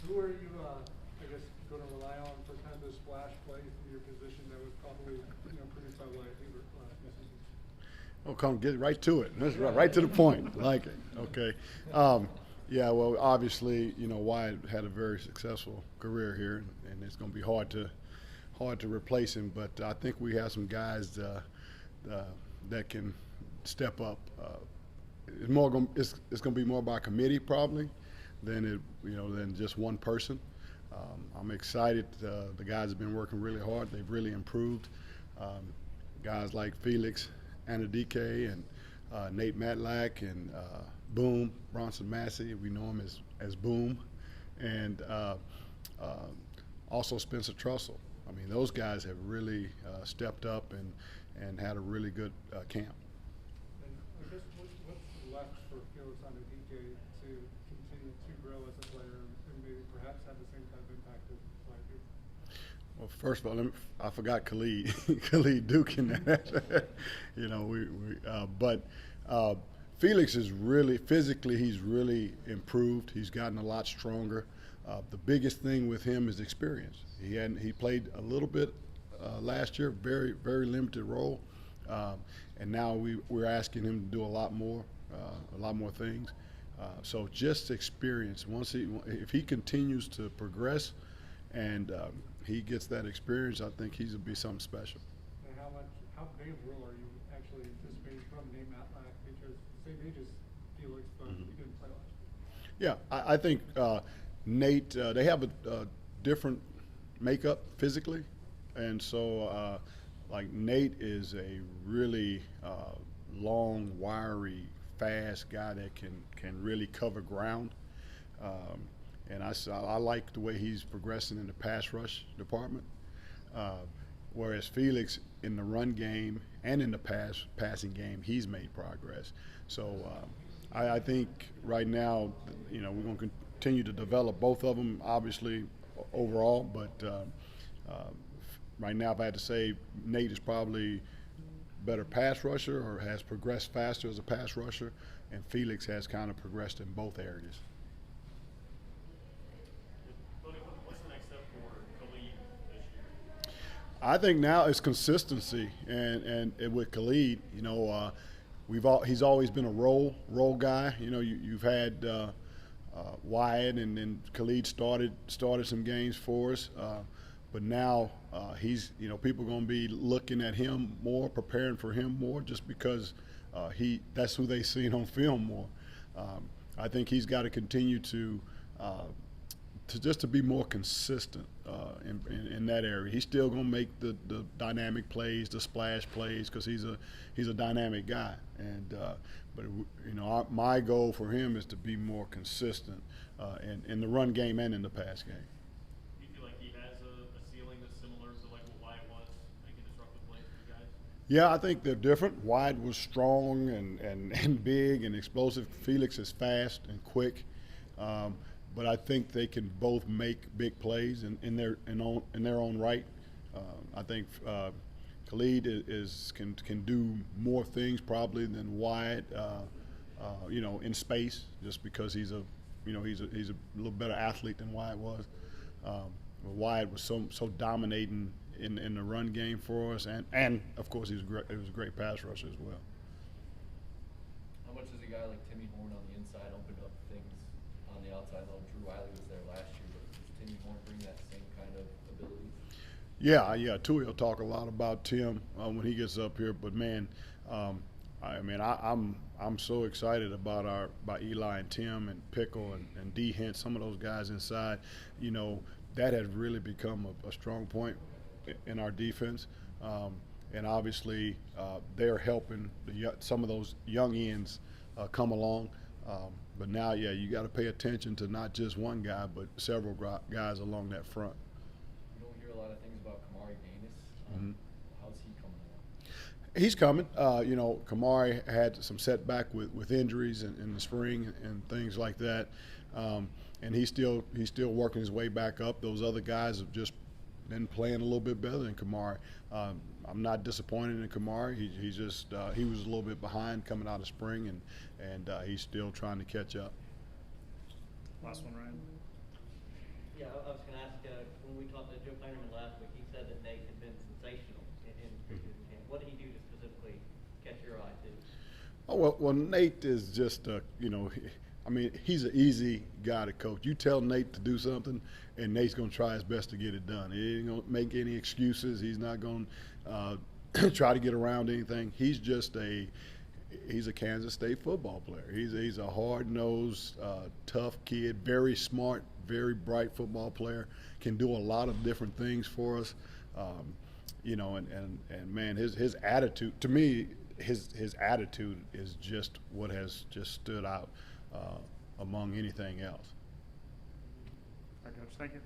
Who are you, I guess, going to rely on for kind of those splash plays in your position that was probably, produced by Wyatt this season? Oh, come get right to it. That's right to the point. Like it. Okay. Yeah. Well, obviously, Wyatt had a very successful career here, and it's going to be hard to replace him. But I think we have some guys that can step up. It's going to be more by committee probably than just one person. I'm excited. The guys have been working really hard. They've really improved. Guys like Felix Anadike and Nate Matlack and Boom Bronson Massey. We know him as Boom, and also Spencer Trussell. I mean, those guys have really stepped up and had a really good camp. And I guess what's left for Felix Anadike to continue to grow as a player and maybe perhaps have the same kind of impact as Wyatt? Well, first of all, I forgot Khalid, Khalid Duke in that. But Felix is really physically. He's really improved. He's gotten a lot stronger. The biggest thing with him is experience. He played a little bit last year, very very limited role, and now we're asking him to do a lot more things. So just experience. If he continues to progress, and he gets that experience, I think he's gonna be something special. And how big of a role are you actually anticipating from Nate Matlack, because same age as Felix, but he didn't play last year? Yeah, I think Nate. They have a different makeup physically, and so like Nate is a really long, wiry, fast guy that can really cover ground. And I like the way he's progressing in the pass rush department. Whereas Felix in the run game and in the passing game, he's made progress. So I think right now, we're going to continue to develop both of them, obviously, overall. But right now, if I had to say, Nate is probably better pass rusher or has progressed faster as a pass rusher, and Felix has kind of progressed in both areas. What's the next step for Khalid this year? I think now it's consistency, and with Khalid, he's always been a role guy. You've had Wyatt, and then Khalid started some games for us, but now he's people are going to be looking at him more, preparing for him more, just because that's who they seen on film more. I think he's got to continue to be more consistent in that area. He's still going to make the dynamic plays, the splash plays, because he's a dynamic guy. And but my goal for him is to be more consistent in the run game and in the pass game. Do you feel like he has a ceiling that's similar to like what Wyatt was, making disruptive plays for you guys? Yeah, I think they're different. Wyatt was strong and big and explosive. Felix is fast and quick. But I think they can both make big plays in their own right. I think Khalid can do more things probably than Wyatt, in space, just because he's a little better athlete than Wyatt was. Wyatt was so dominating in the run game for us, and of course he was a great pass rusher as well. How much does a guy like Timmy Horn on the inside open up things on the outside? Though Drew Wiley was there last year, but does Timmy Horn bring that same kind of ability? Yeah. Tui will talk a lot about Tim when he gets up here. But man, I'm so excited about Eli and Tim and Pickle and D Hint, some of those guys inside. That has really become a strong point in our defense. And obviously, they're helping some of those young ends come along. But now, you got to pay attention to not just one guy, but several guys along that front. You don't hear a lot of things about Kamari Danis. Mm-hmm. How's he coming along? He's coming. Kamari had some setback with injuries in the spring and things like that, and he's still working his way back up. Those other guys have just been playing a little bit better than Kamari. I'm not disappointed in Kamari. He was a little bit behind coming out of spring, and he's still trying to catch up. Last one, Ryan. Yeah, I was gonna ask, when we talked to Joe Kleinerman last week, he said that Nate had been sensational in preseason camp. What did he do to specifically catch your eye too? Oh, well, Nate is just, I mean, he's an easy guy to coach. You tell Nate to do something, and Nate's going to try his best to get it done. He ain't going to make any excuses. He's not going to try to get around anything. He's a Kansas State football player. He's a hard-nosed, tough kid, very smart, very bright football player, can do a lot of different things for us. And man, his attitude, to me, his attitude is just what has just stood out among anything else. All right, Coach, thank you.